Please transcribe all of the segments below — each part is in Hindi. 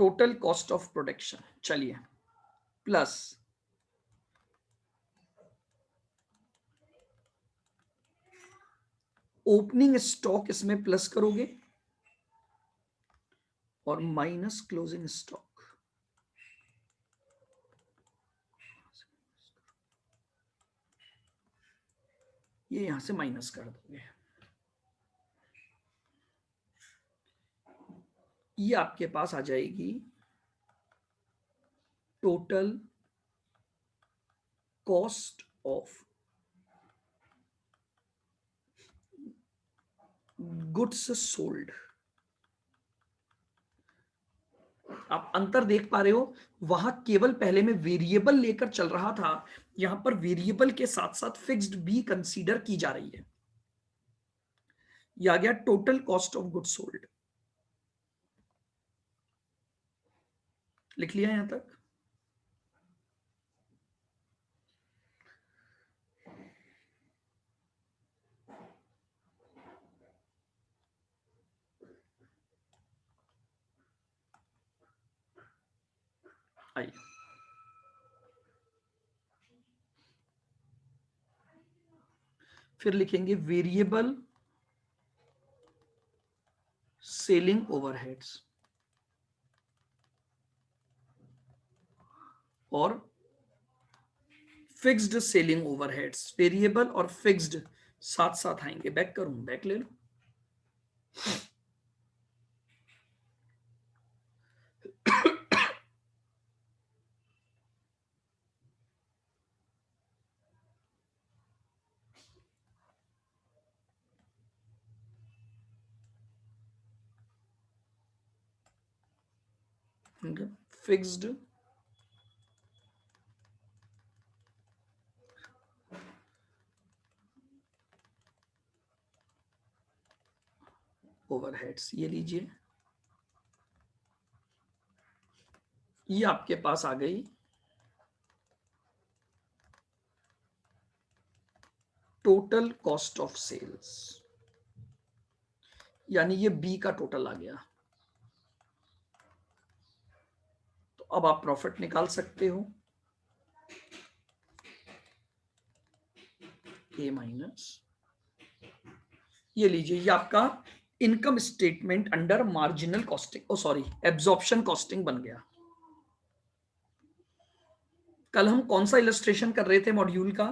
टोटल कॉस्ट ऑफ प्रोडक्शन, चलिए, प्लस ओपनिंग स्टॉक, इसमें प्लस करोगे, और माइनस क्लोजिंग स्टॉक, ये यहां से माइनस कर दोगे। ये आपके पास आ जाएगी total cost of goods sold. आप अंतर देख पा रहे हो, वहां केवल पहले में वेरिएबल लेकर चल रहा था, यहां पर वेरिएबल के साथ साथ फिक्स्ड भी कंसीडर की जा रही है। यह आ गया total cost of goods sold. लिख लिया यहां तक? आइए, फिर लिखेंगे वेरिएबल सेलिंग ओवरहेड्स और फिक्स्ड सेलिंग ओवरहेड्स। वेरिएबल और फिक्स्ड साथ साथ आएंगे। बैक करूं? बैक ले लो। फिक्स्ड ओवरहेड्स, ये लीजिए, ये आपके पास आ गई टोटल कॉस्ट ऑफ सेल्स, यानी ये बी का टोटल आ गया। तो अब आप प्रॉफिट निकाल सकते हो, ए माइनस, ये लीजिए, ये आपका income statement under marginal costing, oh sorry, absorption costing बन गया। कल हम कौन सा इलस्ट्रेशन कर रहे थे मॉड्यूल का,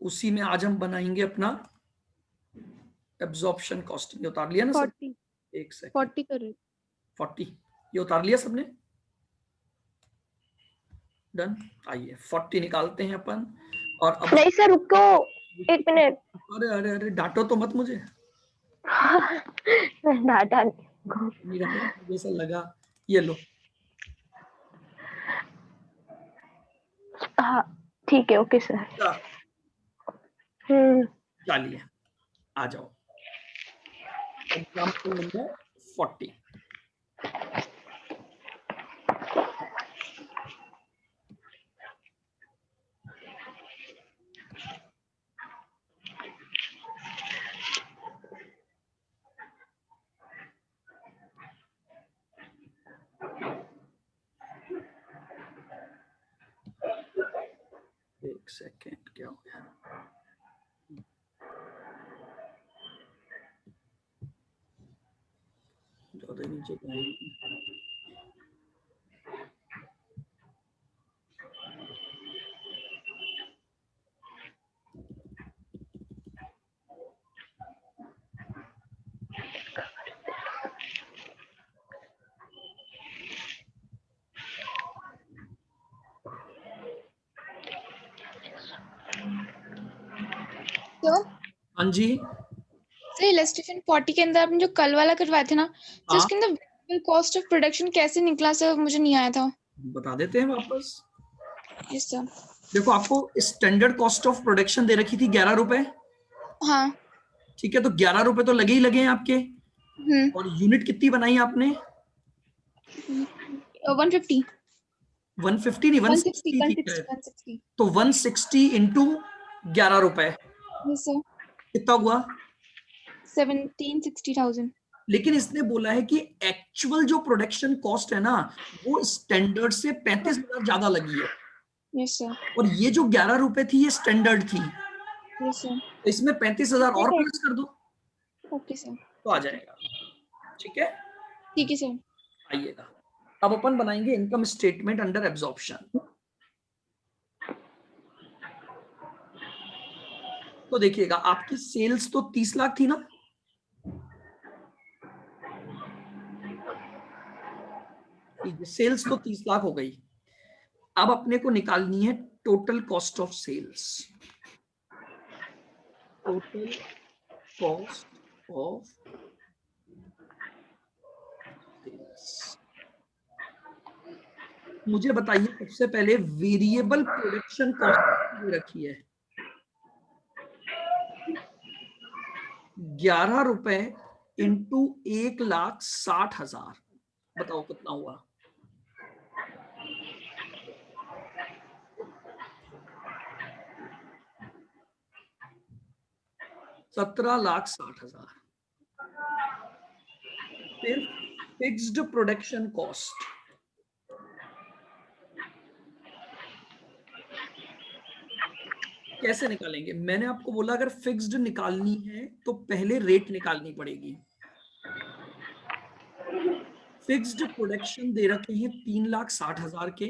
उसी में आज हम बनाएंगे अपना एब्जॉर्प्शन कॉस्टिंग। ये उतार लिया ना सब? 40 एक सेकंड, 40 कर रहे 40 ये उतार लिया सबने? डन। आइए 40 निकालते हैं अपन। और अब नहीं सर रुको, 1 मिनट। अरे अरे अरे, डांटो तो मत मुझे। डाटा जैसा लगा, ये लो। हाँ ठीक है, ओके सर। चलिए आ जाओ, एग्जाम्पल नंबर 40। एक सेकेंड, क्या हो गया? ज्यादा नीचे जाएंगे। हाँ जी, सर इलस्ट्रेशन 40 के अंदर आपने जो कल वाला करवाए थे ना, तो हाँ, उसके अंदर वेरिएबल कॉस्ट ऑफ प्रोडक्शन कैसे निकला सर, मुझे नहीं आया था। बता देते हैं वापस। Yes sir. देखो, आपको स्टैंडर्ड कॉस्ट ऑफ प्रोडक्शन दे रखी थी 11 रुपए, हाँ। ठीक है, तो 11 रुपए तो लगे ही लगे हैं आपके। और यूनिट कितनी बनाई आपने? 150 150 नहीं, 160 थी। 160 तो 160 इंटू 11 रुपए यस सर, कितना हुआ? 1760,000। लेकिन इसने बोला है कि एक्चुअल जो प्रोडक्शन कॉस्ट है ना वो स्टैंडर्ड से 35,000 ज्यादा लगी है, यस सर, और ये जो 11 रुपए थी ये स्टैंडर्ड थी, यस सर, तो इसमें 35,000 और प्लस कर दो ओके सर, तो आ जाएगा। ठीक है, ठीक है सर। आइएगा अब अपन बनाएंगे इनकम स्टेटमेंट अंडर एब्जॉर्प्शन। तो देखिएगा आपकी सेल्स तो 30 लाख थी ना, सेल्स तो 30 लाख हो गई। अब अपने को निकालनी है total cost of sales, total cost of sales. मुझे बताइए सबसे पहले वेरिएबल प्रोडक्शन कॉस्ट दे रखी है 11 रुपए इंटू 1,60,000, बताओ कितना हुआ? 17,60,000। फिर फिक्स्ड प्रोडक्शन कॉस्ट, कैसे निकालेंगे? मैंने आपको बोला अगर फिक्स्ड निकालनी है तो पहले रेट निकालनी पड़ेगी। फिक्स्ड प्रोडक्शन दे रखे हैं 3,60,000 के,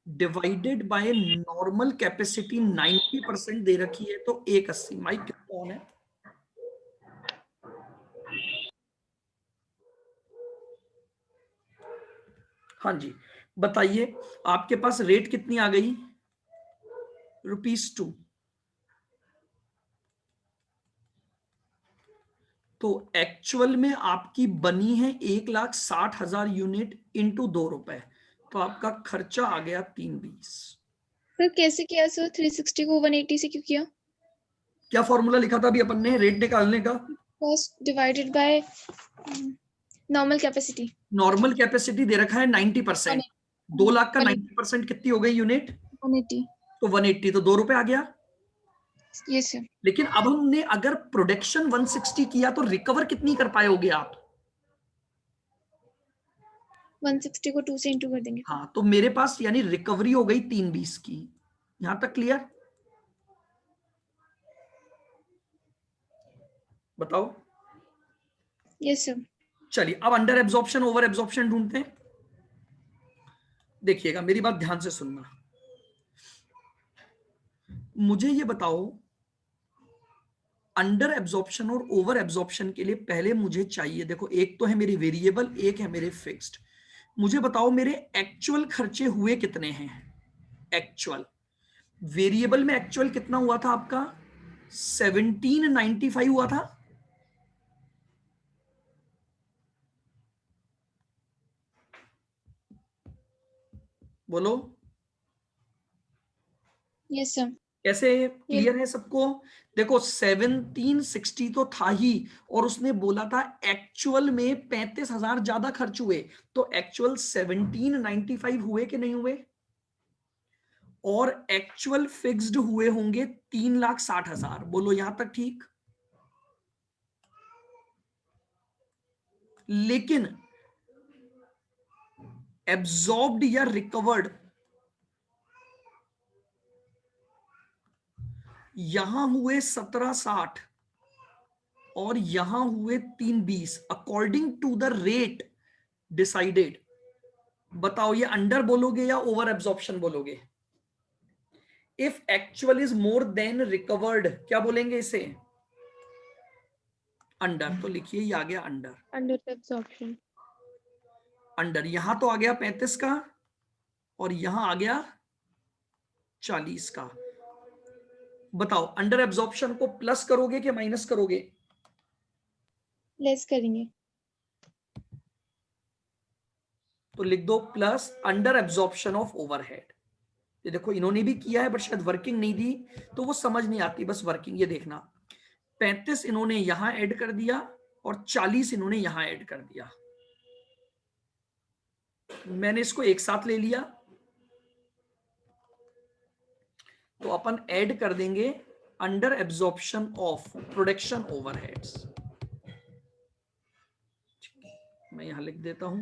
डिवाइडेड बाय नॉर्मल कैपेसिटी 90% दे रखी है तो 180। माइक कौन है? हाँ जी, बताइए आपके पास रेट कितनी आ गई? ₹2। तो एक्चुअल में आपकी बनी है 1,60,000 यूनिट इंटू ₹2, तो आपका खर्चा आ गया 320। सर कैसे किया सर? 360 को 180 से क्यों किया? क्या फॉर्मूला लिखा था अभी अपन ने रेट निकालने का? Cost divided by normal capacity. Normal capacity दे रखा है 90%, 2 लाख का 90% कितनी हो गई यूनिट? 180। तो 180, तो ₹2 आ गया। Yes sir. लेकिन अब हमने अगर प्रोडक्शन 160 किया तो रिकवर कितनी कर पाओगे आप? 160 को 2 से इंटू कर देंगे। हाँ, तो मेरे पास यानी रिकवरी हो गई 320 की। यहां तक क्लियर? बताओ। Yes sir. चलिए अब अंडर एब्जॉर्प्शन ओवर एब्जॉर्प्शन ढूंढते हैं। देखिएगा मेरी बात ध्यान से सुनना, मुझे ये बताओ अंडर एब्जॉर्प्शन और ओवर एब्जॉर्प्शन के लिए पहले मुझे चाहिए, देखो एक तो है मेरी वेरिएबल, एक है मेरे फिक्स्ड। मुझे बताओ मेरे एक्चुअल खर्चे हुए कितने हैं? एक्चुअल वेरिएबल में एक्चुअल कितना हुआ था आपका? 1795 हुआ था। बोलो यस सर। कैसे? क्लियर है सबको? देखो 1760 तो था ही, और उसने बोला था एक्चुअल में 35,000 ज्यादा खर्च हुए, तो एक्चुअल 1795 हुए कि नहीं हुए? और एक्चुअल फिक्स्ड हुए होंगे 3,60,000। बोलो यहां तक ठीक? लेकिन एब्जॉर्ब्ड या रिकवर्ड यहां हुए 1760 और यहां हुए 320 according to the rate decided. बताओ ये अंडर बोलोगे या ओवर एब्जॉर्प्शन बोलोगे? If actual is more than recovered क्या बोलेंगे इसे? अंडर। तो लिखिए ये आ गया अंडर। Under absorption. अंडर यहां तो आ गया 35 का और यहां आ गया 40 का। बताओ अंडर एब्जॉर्प्शन को प्लस करोगे कि माइनस करोगे? लेस करेंगे। तो लिख दो plus under absorption of overhead. ये देखो इन्होंने भी किया है बट शायद वर्किंग नहीं दी तो वो समझ नहीं आती, बस वर्किंग ये देखना। 35 इन्होंने यहां ऐड कर दिया और 40 इन्होंने यहां ऐड कर दिया। मैंने इसको एक साथ ले लिया तो अपन ऐड कर देंगे under absorption of production overheads. मैं यहां लिख देता हूं,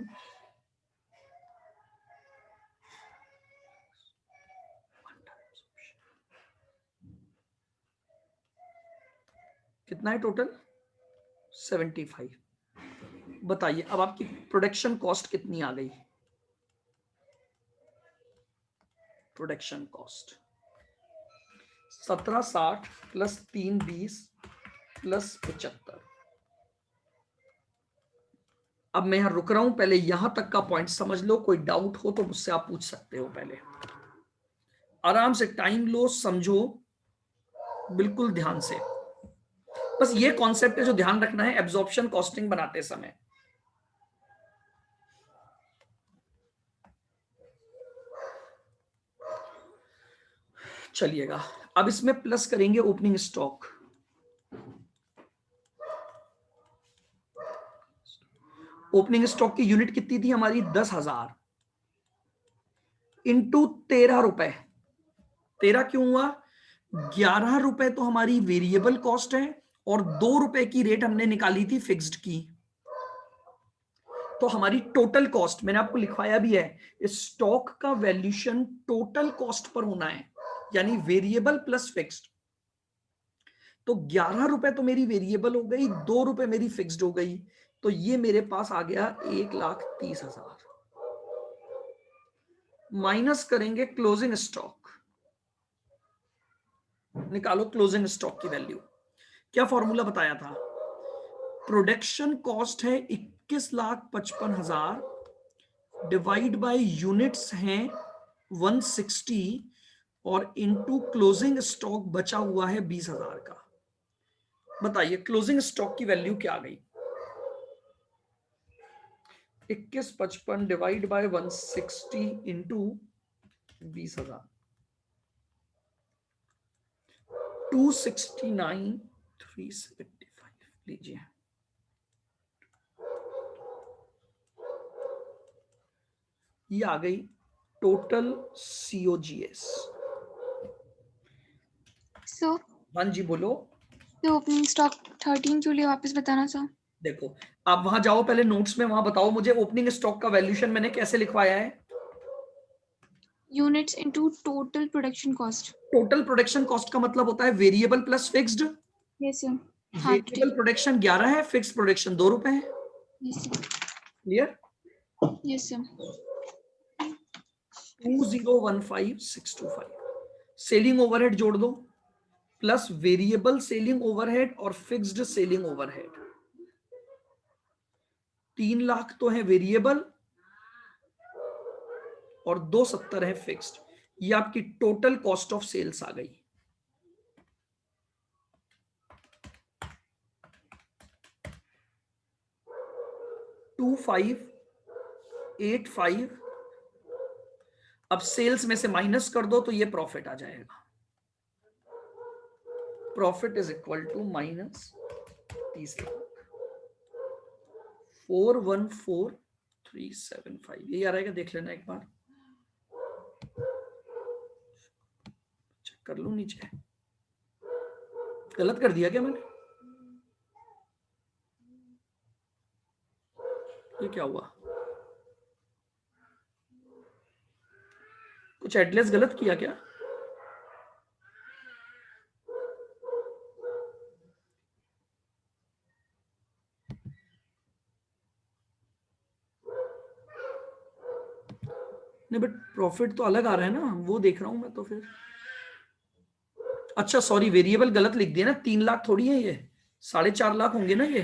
कितना है टोटल 75। बताइए अब आपकी प्रोडक्शन कॉस्ट कितनी आ गई? Production cost 1760 plus 320 plus 75। अब मैं यहां रुक रहा हूं, पहले यहां तक का पॉइंट समझ लो, कोई डाउट हो तो मुझसे आप पूछ सकते हो। पहले आराम से टाइम लो, समझो बिल्कुल ध्यान से। बस ये कॉन्सेप्ट है जो ध्यान रखना है एब्जॉर्प्शन कॉस्टिंग बनाते समय। चलिएगा अब इसमें प्लस करेंगे ओपनिंग स्टॉक। ओपनिंग स्टॉक की यूनिट कितनी थी हमारी? 10,000 इंटू 13 रुपए। 13 क्यों हुआ? 11 रुपए तो हमारी वेरिएबल कॉस्ट है और 2 रुपए की रेट हमने निकाली थी फिक्स्ड की। तो हमारी टोटल कॉस्ट मैंने आपको लिखवाया भी है, स्टॉक का वैल्यूशन टोटल कॉस्ट पर होना है, यानी वेरिएबल प्लस फिक्स्ड। तो 11 रुपए तो मेरी वेरिएबल हो गई, 2 रुपए मेरी फिक्स्ड हो गई, तो ये मेरे पास आ गया 1,30,000। माइनस करेंगे क्लोजिंग स्टॉक, निकालो क्लोजिंग स्टॉक की वैल्यू। क्या फॉर्मूला बताया था? प्रोडक्शन कॉस्ट है 21,55,000 डिवाइड बाय यूनिट्स हैं 160 और इनटू क्लोजिंग स्टॉक बचा हुआ है 20,000 का। बताइए क्लोजिंग स्टॉक की वैल्यू क्या आ गई? 21,55 डिवाइड बाय 160 इंटू 20,000, 269,375 लीजिए। ये आ गई टोटल सीओजीएस। सो हाँ जी बोलो। तो ओपनिंग स्टॉक 13 क्यों लिए वापस बताना सर? देखो आप वहां जाओ पहले नोट्स में, वहां बताओ मुझे ओपनिंग स्टॉक का वैल्यूशन मैंने कैसे लिखवाया है? Units into total production cost. Total production cost का मतलब होता है variable plus fixed. Yes sir. हाँ वेरिएबल प्रोडक्शन 11 है, फिक्स्ड प्रोडक्शन 2 रुपए है। Yes sir. Clear? Yes sir. 2015625 selling overhead जोड़ दो, प्लस वेरिएबल सेलिंग ओवरहेड और फिक्स्ड सेलिंग ओवरहेड। 3 लाख तो है वेरिएबल और 270 है फिक्स्ड। ये आपकी टोटल कॉस्ट ऑफ सेल्स आ गई। $2,585। अब सेल्स में से माइनस कर दो तो ये प्रॉफिट आ जाएगा। Profit is equal to minus 30 lakh, 414,375। ये आ रहेगा, देख लेना एक बार, चेक कर लो नीचे। गलत कर दिया क्या मैंने? ये क्या हुआ? कुछ एड्रेस गलत किया क्या? नहीं बट प्रॉफिट तो अलग आ रहा है ना, वो देख रहा हूं मैं तो फिर। अच्छा सॉरी, वेरिएबल गलत लिख दिया ना, 3 लाख थोड़ी है ये, 4.5 लाख होंगे ना ये।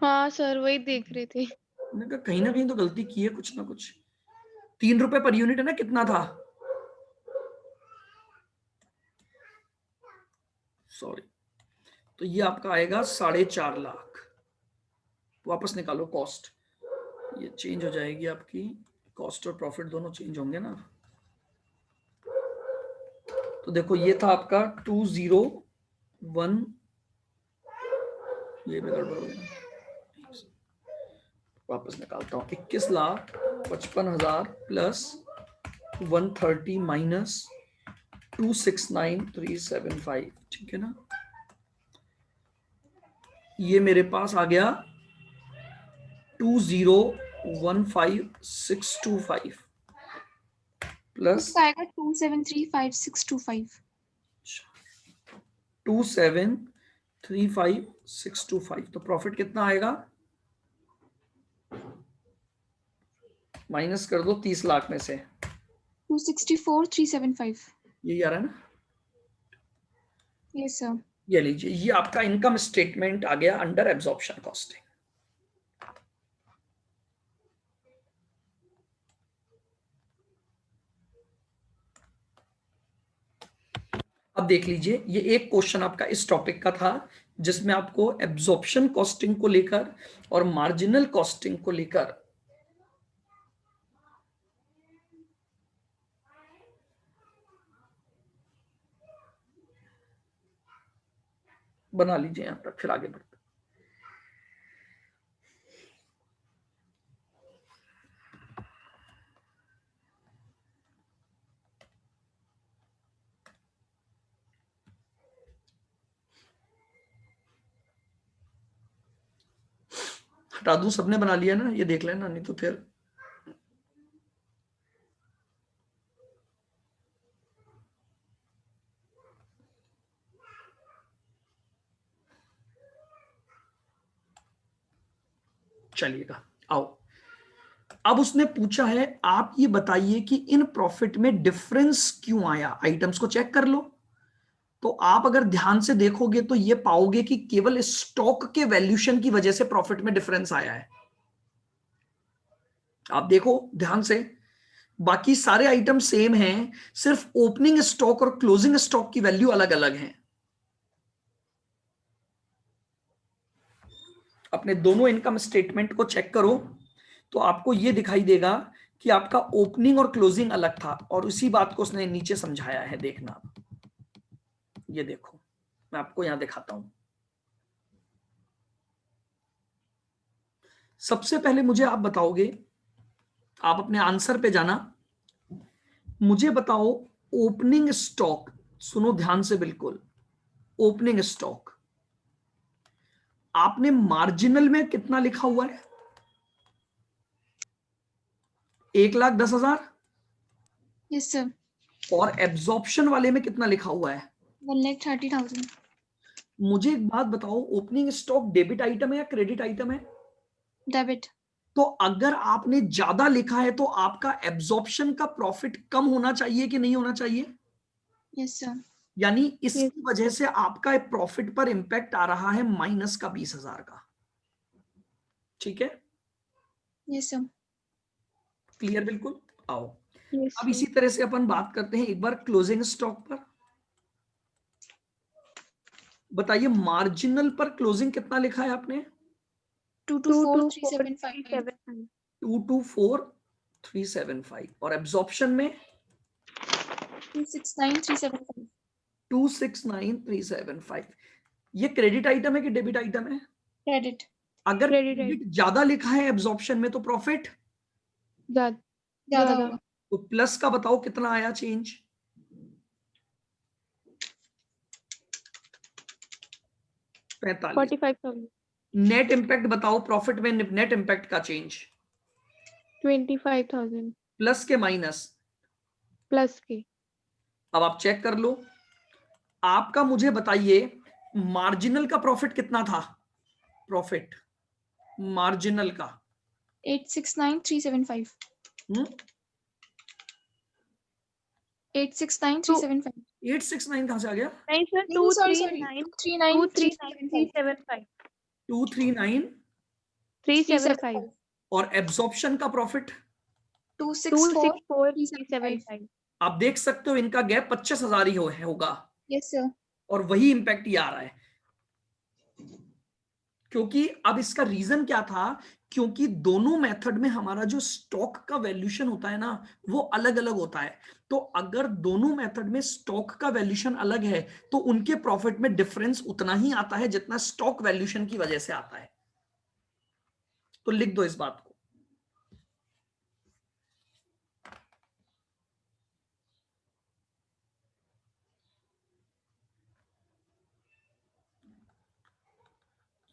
हाँ सर वही देख रहे थे। मैंने कहा कहीं ना कहीं तो गलती की है कुछ ना कुछ। 3 रुपए पर यूनिट है ना, कितना था? सॉरी, तो ये आपका आएगा 4.5 लाख। वापस निकालो कॉस्ट, ये चेंज हो जाएगी आपकी, कॉस्ट और प्रॉफिट दोनों चेंज होंगे ना। तो देखो ये था आपका 201, ये भी गड़बड़ हो गया, वापस निकालता हूं। 21,55,000 प्लस 130 माइनस 269,375, ठीक है ना। ये मेरे पास आ गया 2015625 प्लस इसका आएगा 2735625। 2735625, तो प्रॉफिट कितना आएगा? माइनस कर दो 30 लाख में से, 264375। यही आ रहा है ना? Yes sir. ये लीजिए, ये आपका इनकम स्टेटमेंट आ गया अंडर एब्जॉर्प्शन कॉस्टिंग। अब देख लीजिए, ये एक क्वेश्चन आपका इस टॉपिक का था जिसमें आपको एब्जॉर्प्शन कॉस्टिंग को लेकर और मार्जिनल कॉस्टिंग को लेकर बना लीजिए यहां तक, फिर आगे बढ़ते। हटा दूं, सबने बना लिया ना? ये देख लेना, नहीं तो फिर चलिएगा। आओ, अब उसने पूछा है आप ये बताइए कि इन प्रॉफिट में डिफरेंस क्यों आया, आइटम्स को चेक कर लो। तो आप अगर ध्यान से देखोगे तो ये पाओगे कि केवल स्टॉक के वैल्यूशन की वजह से प्रॉफिट में डिफरेंस आया है। आप देखो ध्यान से, बाकी सारे आइटम सेम हैं, सिर्फ ओपनिंग स्टॉक और क्लोजिंग स्टॉक की वैल्यू अलग अलग है। अपने दोनों इनकम स्टेटमेंट को चेक करो तो आपको यह दिखाई देगा कि आपका ओपनिंग और क्लोजिंग अलग था, और उसी बात को उसने नीचे समझाया है। देखना, ये देखो, मैं आपको यहां दिखाता हूं। सबसे पहले मुझे आप बताओगे, आप अपने आंसर पे जाना, मुझे बताओ ओपनिंग स्टॉक, सुनो ध्यान से बिल्कुल, ओपनिंग स्टॉक आपने मार्जिनल में कितना लिखा हुआ है? 1,10,000। Yes sir. और एब्जॉर्प्शन वाले में कितना लिखा हुआ है? 1,30,000। मुझे एक बात बताओ, ओपनिंग स्टॉक डेबिट आइटम है या क्रेडिट आइटम है? डेबिट। तो अगर आपने ज्यादा लिखा है तो आपका एब्जॉर्प्शन का प्रॉफिट कम होना चाहिए कि नहीं होना चाहिए? Yes sir. यानी Yes. इसकी वजह से आपका प्रॉफिट पर इंपैक्ट आ रहा है माइनस का 20,000 का। ठीक है, यस सर। क्लियर बिल्कुल। आओ, Yes, अब sir. इसी तरह से अपन बात करते हैं एक बार क्लोजिंग स्टॉक पर। बताइए मार्जिनल पर क्लोजिंग कितना लिखा है आपने? 224,375। 224,375. 224,375। और एब्जॉर्प्शन में 269,375। 269,375। ये क्रेडिट आइटम है कि डेबिट आइटम है? क्रेडिट। अगर Credit क्रेडिट ज्यादा लिखा है एब्जॉर्प्शन में तो प्रॉफिट ज्यादा ज्यादा ज्यादा होगा। तो प्लस का बताओ कितना आया चेंज? 45। 45,000. नेट इंपैक्ट बताओ, प्रॉफिट में नेट इंपैक्ट का चेंज 25,000 प्लस के माइनस? प्लस के। अब आप चेक कर लो, आपका मुझे बताइए मार्जिनल का प्रॉफिट कितना था? प्रॉफिट मार्जिनल का 869,375। 869,375। 869 कहां से आ गया? नहीं सर, नहीं सॉरी सॉरी, 239,375. 239,375। 239। 375. और एब्जॉर्प्शन का प्रॉफिट 264,375। 264,375. आप देख सकते हो इनका गैप 25,000 ही होगा, यस सर। और वही इंपैक्ट ये आ रहा है। क्योंकि अब इसका रीजन क्या था, क्योंकि दोनों मेथड में हमारा जो स्टॉक का वैल्यूशन होता है ना, वो अलग अलग होता है। तो अगर दोनों मेथड में स्टॉक का वैल्यूशन अलग है तो उनके प्रॉफिट में डिफरेंस उतना ही आता है जितना स्टॉक वैल्यूशन की वजह से आता है। तो लिख दो इस बात को।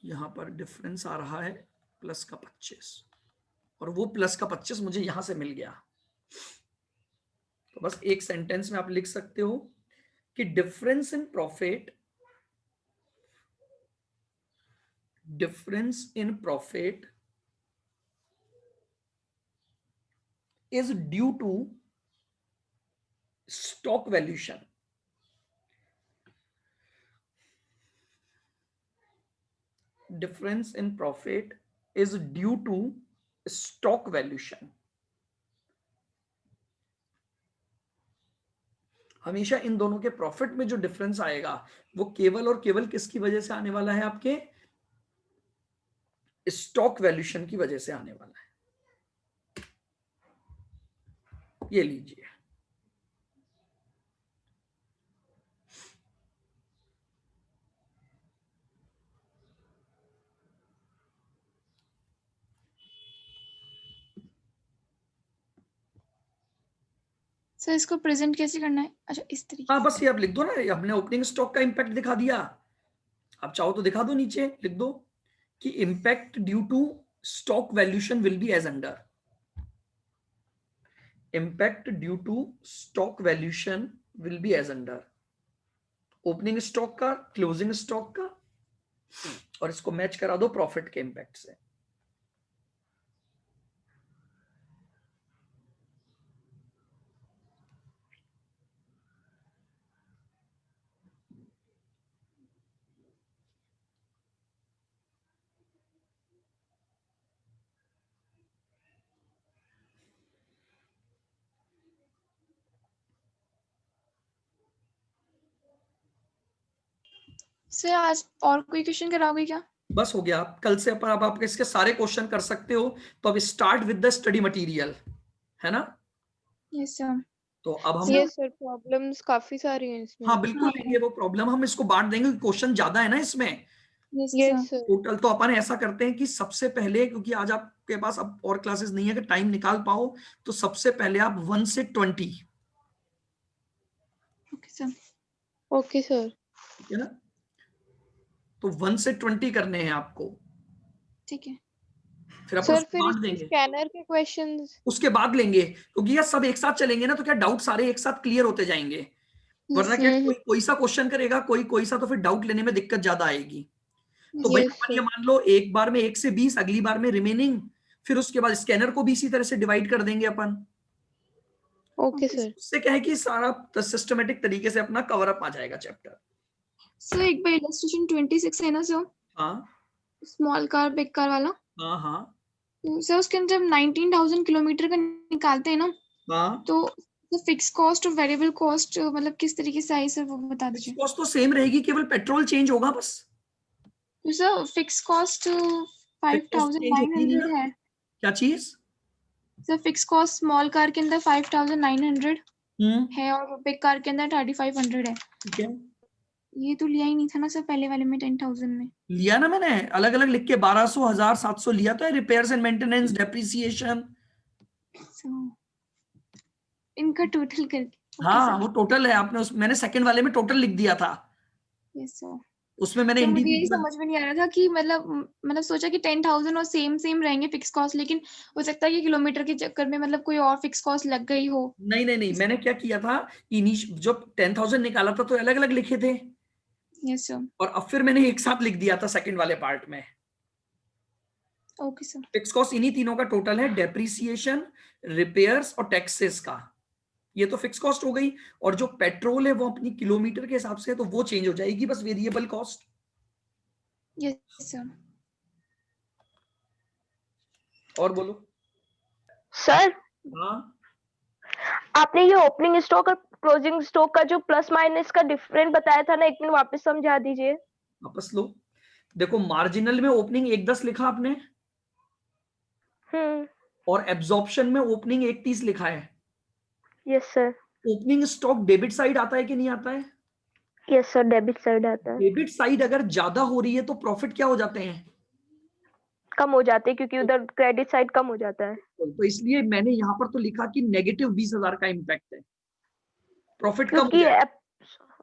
यहां पर डिफरेंस आ रहा है प्लस का 25, और वो प्लस का 25 मुझे यहां से मिल गया। तो बस एक सेंटेंस में आप लिख सकते हो कि difference in profit is due to stock valuation. Difference in profit is due to stock valuation. हमेशा इन दोनों के प्रॉफिट में जो डिफरेंस आएगा वो केवल और केवल किसकी वजह से आने वाला है? आपके स्टॉक वैल्यूएशन की वजह से आने वाला है। ये लीजिए, सर इसको प्रेजेंट कैसे करना है? अच्छा इस तरीके हाँ बस ये आप लिख दो ना, हमने ओपनिंग स्टॉक का इंपैक्ट दिखा दिया, आप चाहो तो दिखा दो, नीचे लिख दो कि impact due to stock valuation will be as under. Impact due to stock valuation will be as under opening stock का, क्लोजिंग स्टॉक का, और इसको मैच करा दो प्रॉफिट के इंपैक्ट से। सर आज और कोई क्वेश्चन कराओगे क्या? बस हो गया, कल से अपन अब आप इसके सारे क्वेश्चन कर सकते हो। तो अब start with the study material, है ना? Yes sir. तो अब हम यस सर, प्रॉब्लम्स काफी सारी हैं इसमें। हाँ बिल्कुल लेंगे वो प्रॉब्लम, हम इसको बांट देंगे, क्वेश्चन ज्यादा है ना इसमें yes yes sir. Sir. Total. तो अपन ऐसा करते हैं कि सबसे पहले, क्योंकि आज आपके पास अब और क्लासेस नहीं है, अगर टाइम निकाल पाओ तो सबसे पहले आप 1 से 20, ओके सर। Okay sir. ठीक है ना? तो 1 से 20 करने हैं आपको, ठीक है फिर अपन सर उसको फिर बांट इसमें देंगे, स्कैनर के क्वेश्चंस उसके बाद लेंगे, क्योंकि यार सब एक साथ चलेंगे ना तो क्या डाउट सारे एक साथ क्लियर होते जाएंगे, वरना क्या कोई सा क्वेश्चन करेगा, कोई सा, तो फिर डाउट लेने में दिक्कत ज्यादा आएगी। तो भाई यस अपन ये सर। मान लो एक बार में 1 से 20, अगली बार में रिमेनिंग, फिर उसके बाद स्कैनर को भी इसी तरह से डिवाइड कर देंगे अपन। Okay sir. उससे क्या है कि सारा सिस्टमेटिक तरीके से अपना कवर अप आ जाएगा चैप्टर। सर एक बार इलस्ट्रेशन 26 है ना सर, हाँ स्मॉल कार बिग कार वाला, हाँ हाँ तो सर उसके अंदर जब 19,000 किलोमीटर का निकालते हैं ना, हाँ, तो फिक्स कॉस्ट और वेरिएबल कॉस्ट मतलब किस तरीके से आई सर वो बता दीजिए। कॉस्ट तो सेम रहेगी, केवल पेट्रोल चेंज होगा बस। तो sir fix cost Fixed cost change होती नहीं 5,900 ना? है क्या चीज? Sir. Fix cost small car के अंदर 5,900 हम्म, है और बिग कार के अंदर 3,500 है। ठीक है, ये तो लिया ही नहीं था ना सर पहले वाले में 10,000 में। लिया ना मैंने, अलग अलग लिख के 1200, 1000, 700 लिया तो है, repairs and maintenance, depreciation. So, इनका टोटल करके। हाँ वो टोटल है, आपने मैंने सेकंड वाले में टोटल लिख दिया था, यस सर। उसमें मैंने तो मुझे यही इंडिविजुअल। समझ में नहीं आ रहा था कि मतलब सोचा कि 10,000 और सेम रहेंगे फिक्स कॉस्ट, लेकिन हो सकता है कि किलोमीटर के चक्कर में मतलब कोई और फिक्स कॉस्ट लग गई हो। नहीं नहीं नहीं, मैंने क्या किया था, जो 10,000 निकाला था तो अलग अलग लिखे थे, यस सर। और अब फिर मैंने एक साथ लिख दिया था सेकंड वाले पार्ट में। Okay sir. फिक्स कॉस्ट इन्हीं तीनों का टोटल है, डेप्रिसिएशन, रिपेयर्स और टैक्सेस का, ये तो फिक्स कॉस्ट हो गई। और जो पेट्रोल है वो अपनी किलोमीटर के हिसाब से है, तो वो चेंज हो जाएगी, बस वेरिएबल कॉस्ट। Yes sir. और बोलो। सर हाँ आपने ये ओपनिंग स्टॉक और क्लोजिंग स्टॉक का जो प्लस माइनस का डिफरेंट बताया था ना, एक मिनट वापस समझा दीजिए। वापस लो, देखो मार्जिनल में ओपनिंग 110 लिखा आपने, और एब्जॉर्प्शन में ओपनिंग 130 लिखा है। Yes sir. Opening stock debit side आता है कि नहीं आता है? यस सर, डेबिट साइड आता है। डेबिट साइड अगर ज्यादा हो रही है तो प्रॉफिट क्या हो जाते हैं? कम हो जाते हैं, क्योंकि उधर क्रेडिट साइड कम हो जाता है। तो इसलिए मैंने यहां पर तो लिखा कि नेगेटिव 20,000 का इंपैक्ट है, प्रॉफिट कम हो क्योंकि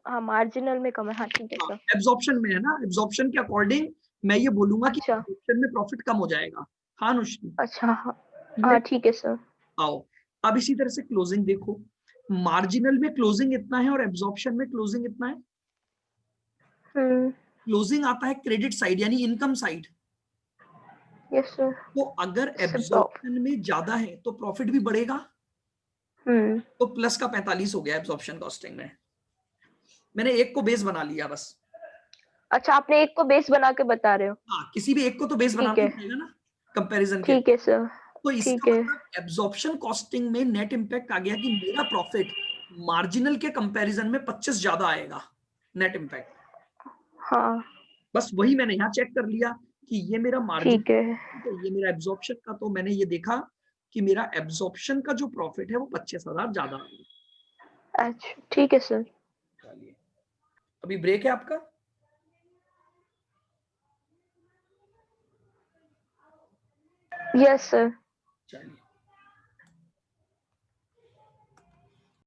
हाँ मार्जिनल में कम है। हाँ ठीक है सर। एब्जॉर्प्शन में है ना, एब्जॉर्प्शन के अकॉर्डिंग मैं ये बोलूंगा कि अच्छा एब्जॉर्प्शन में प्रॉफिट कम हो जाएगा। हाँ अनुश्री, अच्छा हाँ ठीक है सर। आओ अब इसी तरह से क्लोजिंग देखो, मार्जिनल में क्लोजिंग इतना है और एब्जॉर्प्शन में क्लोजिंग इतना है। हम्म। क्लोजिंग आता है क्रेडिट साइड यानी इनकम साइड, यस सर। तो अगर इससे एब्जॉर्प्शन में ज्यादा है तो प्रॉफिट भी बढ़ेगा, हम्म। तो प्लस का 45 हो गया एब्जॉर्प्शन कॉस्टिंग में। मैंने एक को बेस बना लिया बस। अच्छा आपने एक को बेस बना के बता रहे हो। हाँ, किसी भी एक को तो बेस ठीक बनाना ही है पड़ेगा ना कंपैरिजन के। ठीक है सर। तो इसका ठीक है। मतलब एब्जॉर्प्शन कॉस्टिंग में नेट इंपैक्ट आ गया कि मेरा प्रॉफिट मार्जिनल के कंपैरिजन में 25 ज्यादा आएगा नेट इंपैक्ट। हाँ बस वही मैंने यहाँ चेक कर लिया कि ये मेरा मार्जिन, ठीक है। तो ये मेरा एब्जॉर्प्शन का, तो मैंने ये देखा कि मेरा एब्जॉर्प्शन का जो प्रॉफिट है वो 25,000 ज्यादा आ गया। अच्छा ठीक है सर। चलिए अभी ब्रेक है आपका। Yes sir. चलिए